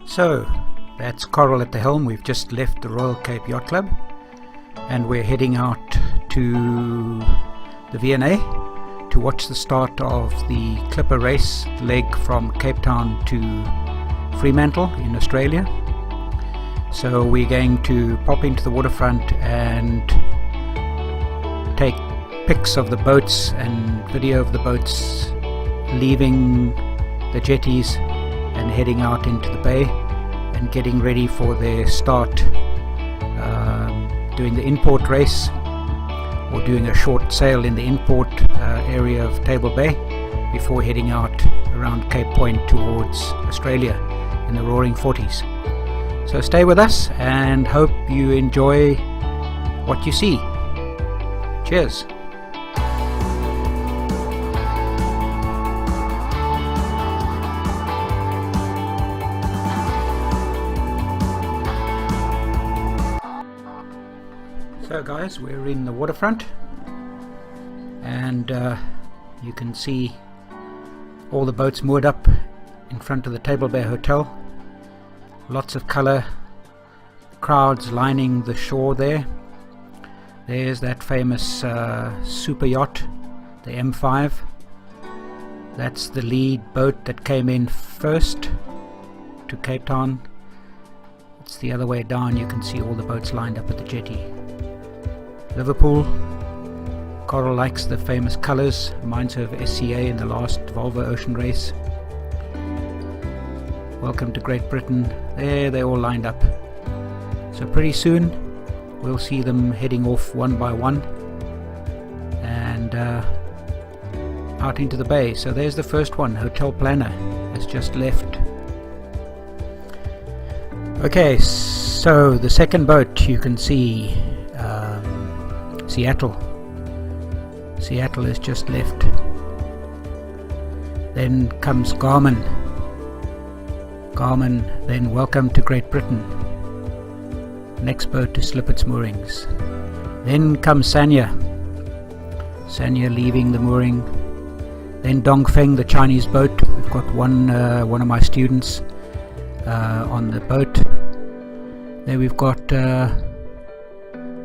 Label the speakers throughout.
Speaker 1: So that's Coral at the helm. We've just left the Royal Cape Yacht Club and we're heading out to the V&A to watch the start of the Clipper race leg from Cape Town to Fremantle in Australia. So we're going to pop into the waterfront and take pics of the boats and video of the boats leaving the jetties and heading out into the bay and getting ready for their start, doing the import race or doing a short sail in the import area of Table Bay before heading out around Cape Point towards Australia in the Roaring Forties. So stay with us and hope you enjoy what you see. Cheers. So guys, we're in the waterfront and you can see all the boats moored up in front of the Table Bay Hotel. Lots of colour, crowds lining the shore there. There's that famous super yacht, the M5. That's the lead boat that came in first to Cape Town. It's the other way down. You can see all the boats lined up at the jetty. Liverpool. Coral likes the famous colours, reminds her of SCA in the last Volvo Ocean race. Welcome to Great Britain. There they're all lined up. So pretty soon we'll see them heading off one by one and out into the bay. So there's the first one. Hotel Planner has just left. Okay, so the second boat you can see Seattle has just left. Then comes Garmin, then welcome to Great Britain. Next boat to slip its moorings. Then comes Sanya leaving the mooring. Then Dongfeng, the Chinese boat. We've got one of my students on the boat. There we've got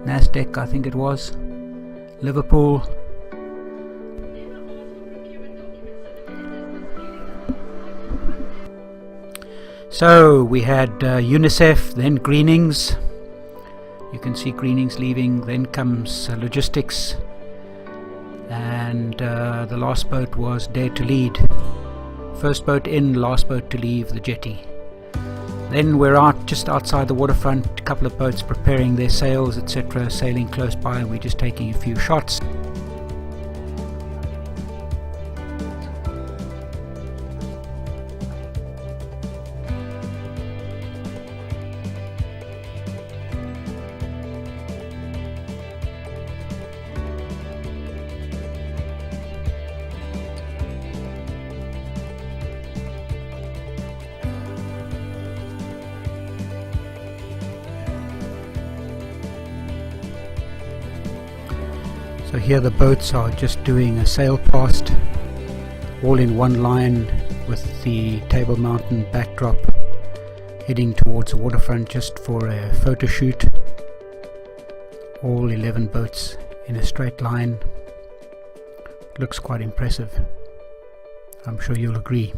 Speaker 1: Nasdaq, I think it was, Liverpool. So we had UNICEF, then Greenings. You can see Greenings leaving. Then comes Logistics, and the last boat was Dare to Lead. First boat in, last boat to leave the jetty. Then we're out just outside the waterfront, a couple of boats preparing their sails, etc., sailing close by, and we're just taking a few shots. So here the boats are just doing a sail past, all in one line with the Table Mountain backdrop, heading towards the waterfront just for a photo shoot. All 11 boats in a straight line. Looks quite impressive. I'm sure you'll agree.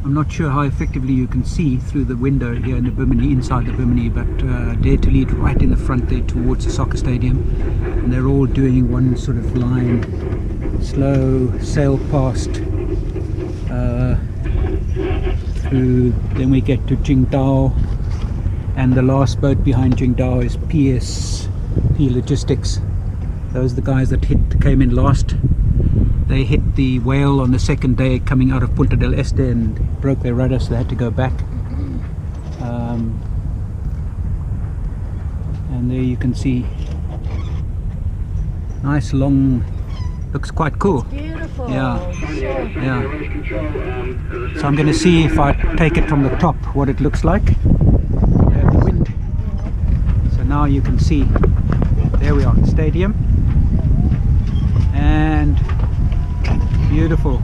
Speaker 1: I'm not sure how effectively you can see through the window here in the Bimini, inside the Bimini, but Dare to Lead right in the front there towards the soccer stadium, and they're all doing one sort of line, slow sail past through. Then we get to Qingdao, and the last boat behind Qingdao is PSP Logistics. Those are the guys that came in last. They hit the whale on the second day coming out of Punta del Este and broke their rudder, so they had to go back. And there you can see, nice long, looks quite cool.
Speaker 2: It's beautiful.
Speaker 1: Yeah, yeah. So I'm going to see if I take it from the top what it looks like. There's the wind. So now you can see, there we are, the stadium. And beautiful,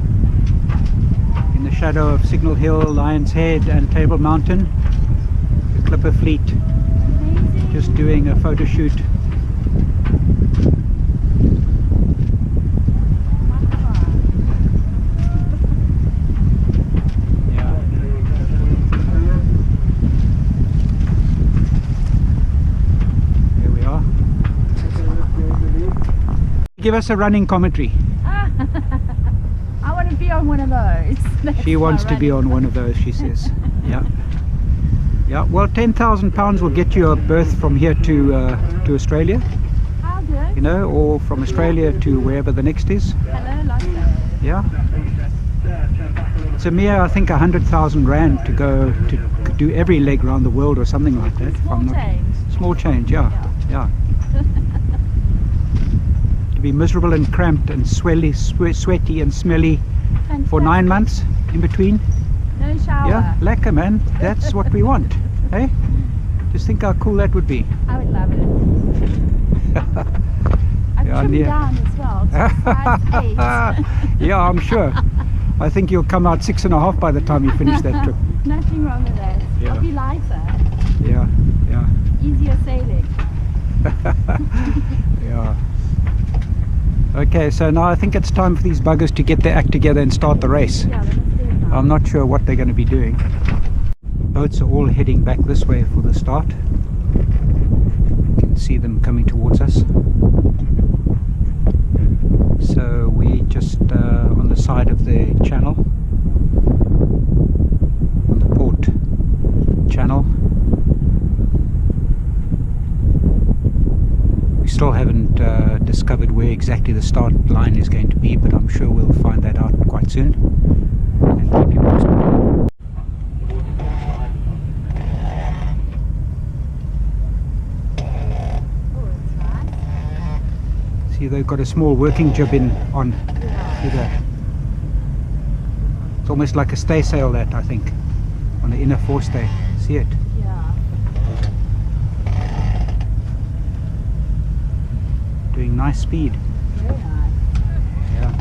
Speaker 1: in the shadow of Signal Hill, Lion's Head and Table Mountain, the Clipper Fleet.
Speaker 2: Amazing.
Speaker 1: Just doing a photo shoot. Yeah. There we are. Give us a running commentary.
Speaker 2: I want to be on one of those.
Speaker 1: She wants to be on one of those, she says. Yeah. Yeah, well, £10,000 will get you a berth from here to Australia,
Speaker 2: I'll do it.
Speaker 1: you know, or from Australia to wherever the next is.
Speaker 2: Hello, like that.
Speaker 1: Yeah. It's a mere, I think, 100,000 rand to go to do every leg around the world or something like that.
Speaker 2: Small change.
Speaker 1: Small change, yeah. Yeah. To be miserable and cramped and sweaty and smelly for 9 months in between.
Speaker 2: No shower.
Speaker 1: Yeah, lekker man, that's what we want. Hey? Just think how cool that would be.
Speaker 2: I would love it. I've
Speaker 1: Yeah,
Speaker 2: trimmed
Speaker 1: yeah.
Speaker 2: down as well to size 8.
Speaker 1: Yeah, I'm sure. I think you'll come out 6.5 by the time you finish that trip.
Speaker 2: Nothing wrong with that.
Speaker 1: Yeah.
Speaker 2: I'll be lighter.
Speaker 1: Yeah, yeah,
Speaker 2: Easier sailing.
Speaker 1: yeah. Okay, so now I think it's time for these buggers to get their act together and start the race.
Speaker 2: Yeah, let's do it now.
Speaker 1: I'm not sure what they're going to be doing. Boats are all heading back this way for the start. You can see them coming towards us. So we just on the side of the channel, on the port channel. We still haven't discovered where exactly the start line is going to be, but I'm sure we'll find that out quite soon and keep you posted.
Speaker 2: Oh, it's nice.
Speaker 1: See, they've got a small working jib on.
Speaker 2: Yeah.
Speaker 1: See that? It's almost like a staysail, that, I think, on the inner forestay. See it?
Speaker 2: Yeah.
Speaker 1: Doing nice speed.
Speaker 2: Very nice.
Speaker 1: Yeah.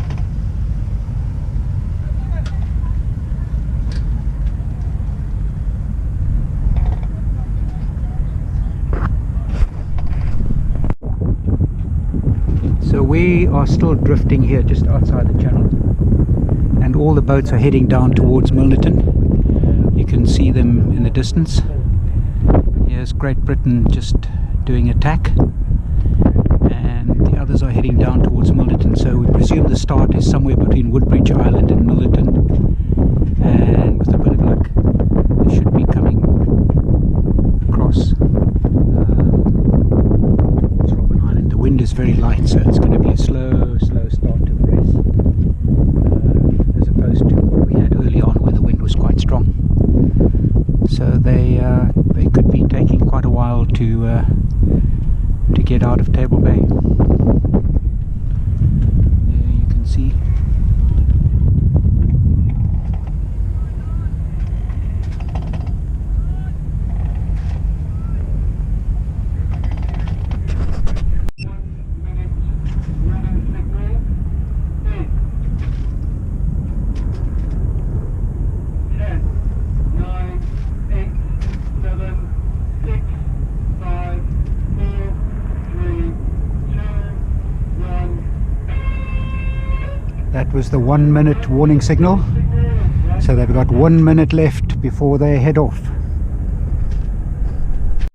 Speaker 1: So we are still drifting here just outside the channel, and all the boats are heading down towards Milnerton. You can see them in the distance. Here's Great Britain just doing attack, and the others are heading down towards Milnerton. So we presume the start is somewhere between Woodbridge Island and Milnerton, and with a bit of luck they should be coming across Robben Island. The wind is very light, so it's going to be a slow start to the race, as opposed to what we had early on where the wind was quite strong. So they could be taking quite a while to get out of Table Bay. There you can see. That was the 1 minute warning signal. So they've got 1 minute left before they head off.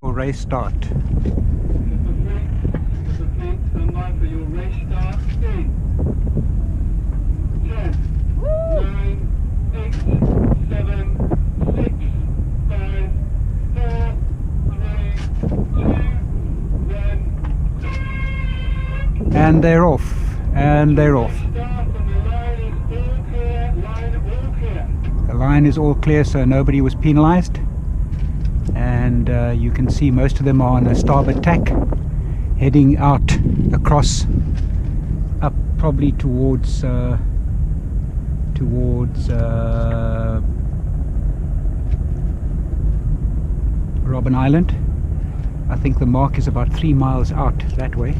Speaker 1: Race start. And they're off, and they're off. The line is all clear, so nobody was penalized. And you can see most of them are on a starboard tack, heading out across, up probably towards Robben Island. I think the mark is about 3 miles out that way.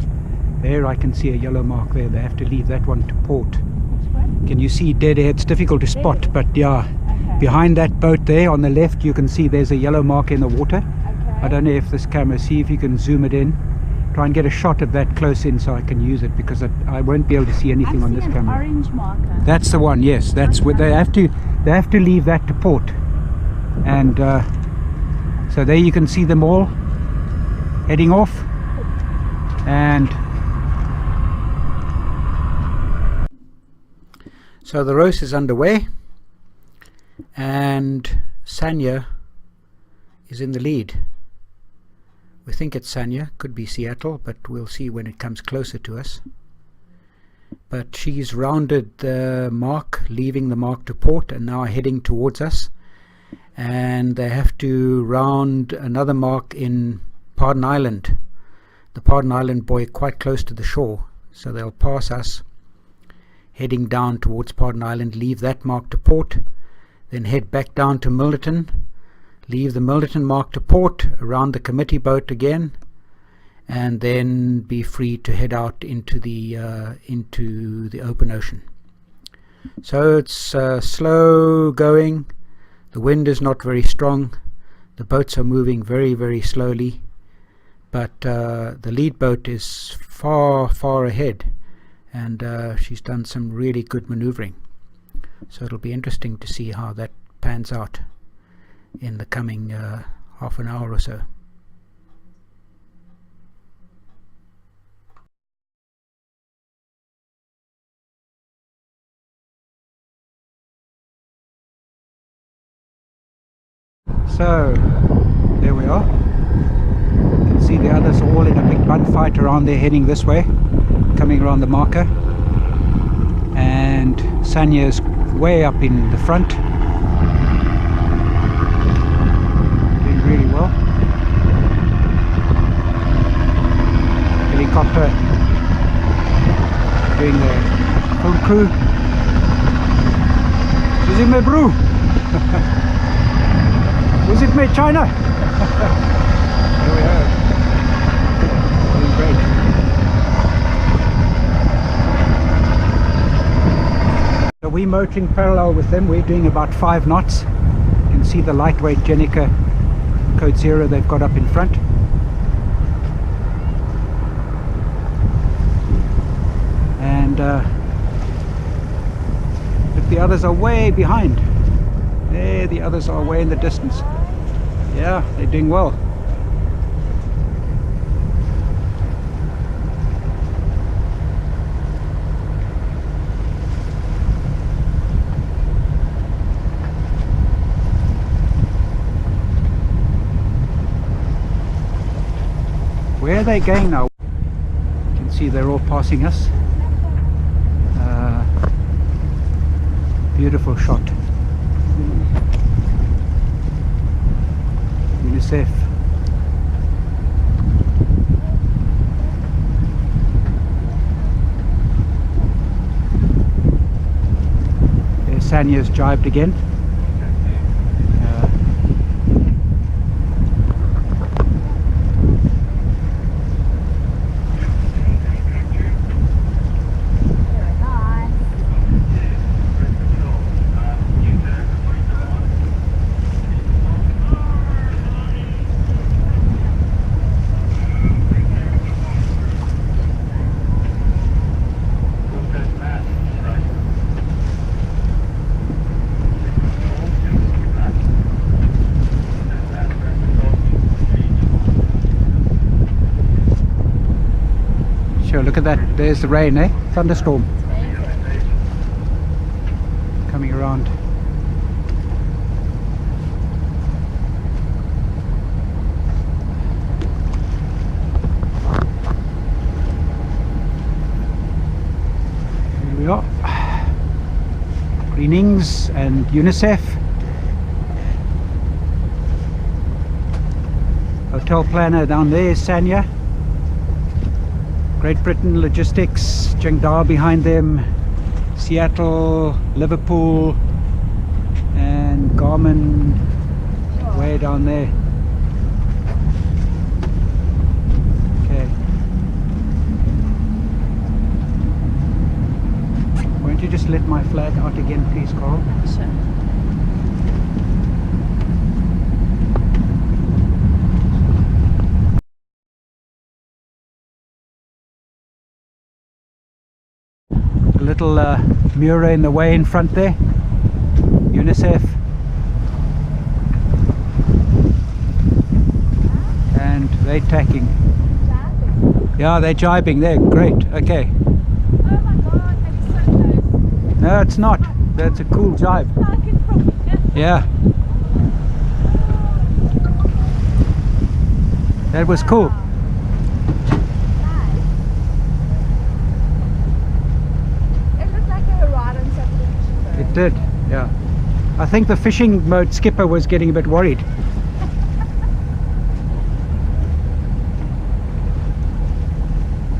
Speaker 1: There I can see a yellow mark there. They have to leave that one to port. Can you see dead ahead? It's difficult to spot, but yeah.
Speaker 2: Okay.
Speaker 1: Behind that boat there on the left, you can see there's a yellow mark in the water.
Speaker 2: Okay.
Speaker 1: I don't know if this camera, see if you can zoom it in. Try and get a shot of that close in so I can use it, because I won't be able to see anything on this
Speaker 2: an
Speaker 1: camera.
Speaker 2: Orange marker.
Speaker 1: That's the one, yes. That's what they have to leave that to port. And so there you can see them all heading off. And so the race is underway, and Sanya is in the lead. We think it's Sanya, could be Seattle, but we'll see when it comes closer to us. But she's rounded the mark, leaving the mark to port, and now heading towards us. And they have to round another mark in Pardon Island, the Pardon Island buoy, quite close to the shore. So they'll pass us, heading down towards Pardon Island, leave that mark to port, then head back down to Milnerton, leave the Milnerton mark to port, around the committee boat again, and then be free to head out into the open ocean. So it's slow going. The wind is not very strong. The boats are moving very, very slowly, but the lead boat is far, far ahead, and she's done some really good maneuvering. So it'll be interesting to see how that pans out in the coming half an hour or so. So there we are. You can see the others all in a big gunfight around there, heading this way, coming around the marker. And Sanya is way up in the front, doing really well. Helicopter doing the film crew. Is it my brew? Was it made China? Here we are. Doing great. So we're motoring parallel with them. We're doing about 5 knots. You can see the lightweight Jenica Code 0 they've got up in front. And look, the others are way behind. There, the others are way in the distance. Yeah, they're doing well. Where are they going now? You can see they're all passing us. Beautiful shot. UNICEF. There's Sanya's jibed again. Sure, look at that. There's the rain, eh? Thunderstorm coming around. Here we are. Greenings and UNICEF. Hotel planner down there is Sanya. Great Britain Logistics, Chengda behind them, Seattle, Liverpool, and Garmin way down there. Okay. Won't you just let my flag out again, please, Carl?
Speaker 2: Sure.
Speaker 1: A little mural in the way in front there, UNICEF, and they're tacking. Yeah, they're jibing there. Great. Okay.
Speaker 2: Oh my god, that is so nice.
Speaker 1: No, it's not. That's a cool jibe. Yeah. That was cool. It did, yeah. I think the fishing mode skipper was getting a bit worried.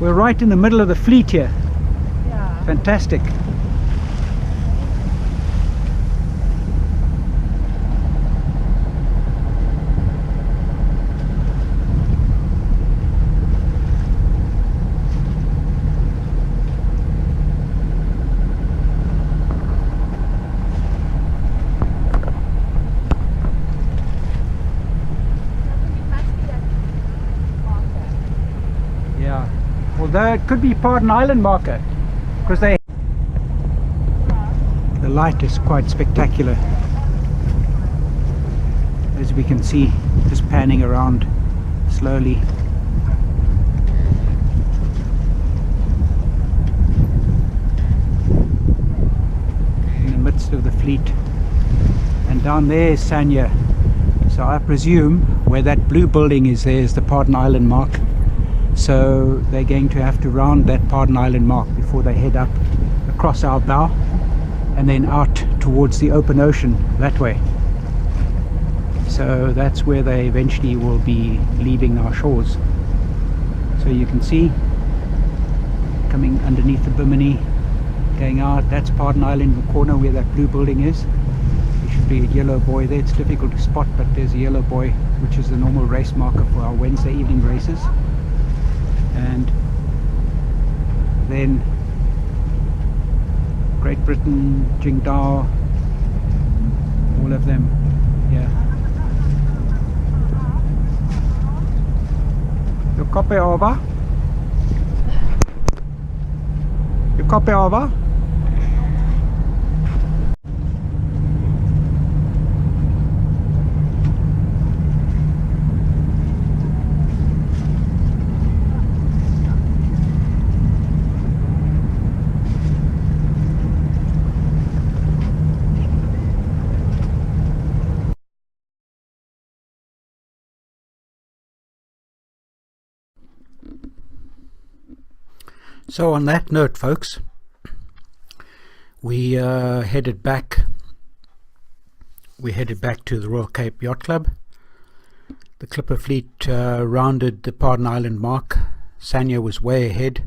Speaker 1: We're right in the middle of the fleet here.
Speaker 2: Yeah.
Speaker 1: Fantastic. Although it could be Pardon Island marker, because the light is quite spectacular, as we can see, just panning around slowly. In the midst of the fleet, and down there is Sanya. So I presume where that blue building is, there is the Pardon Island mark. So they're going to have to round that Pardon Island mark before they head up across our bow and then out towards the open ocean that way. So that's where they eventually will be leaving our shores. So you can see coming underneath the Bimini, going out, that's Pardon Island in the corner where that blue building is. There should be a yellow buoy there. It's difficult to spot, but there's a yellow buoy, which is the normal race marker for our Wednesday evening races. And then Great Britain, Qingdao, all of them, yeah. You copy over? You copy over? So on that note, folks, we headed back to the Royal Cape Yacht Club. The Clipper fleet rounded the Pardon Island mark. Sanya was way ahead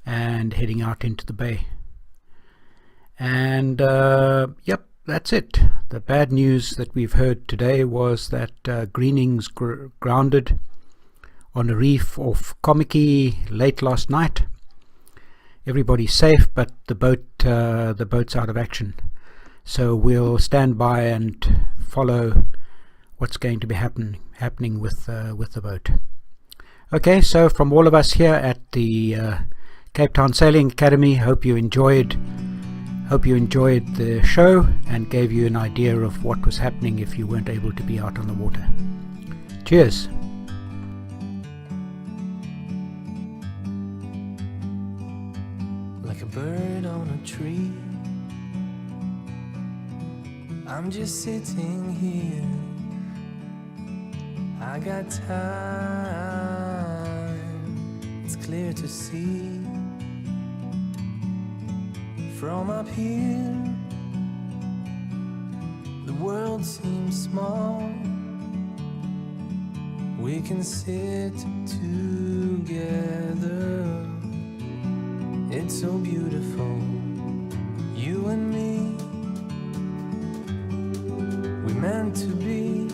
Speaker 1: and heading out into the bay. And yep, that's it. The bad news that we've heard today was that Greenings grounded on a reef off Komiki late last night. Everybody's safe, but the boat's out of action. So we'll stand by and follow what's going to be happening with the boat. Okay, so from all of us here at the Cape Town Sailing Academy, hope you enjoyed the show and gave you an idea of what was happening if you weren't able to be out on the water. Cheers.
Speaker 3: like a bird on a tree. I'm just sitting here, I got time, it's clear to see. From up here, the world seems small. We can sit together, it's so beautiful, you and me. We meant to be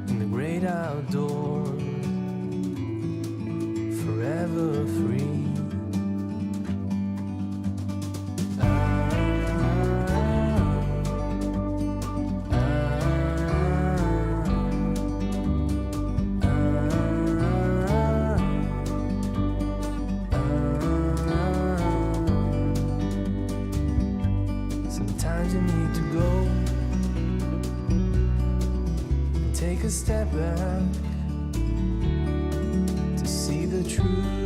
Speaker 3: in the great outdoors, forever free. Sometimes you need to go and take a step back to see the truth.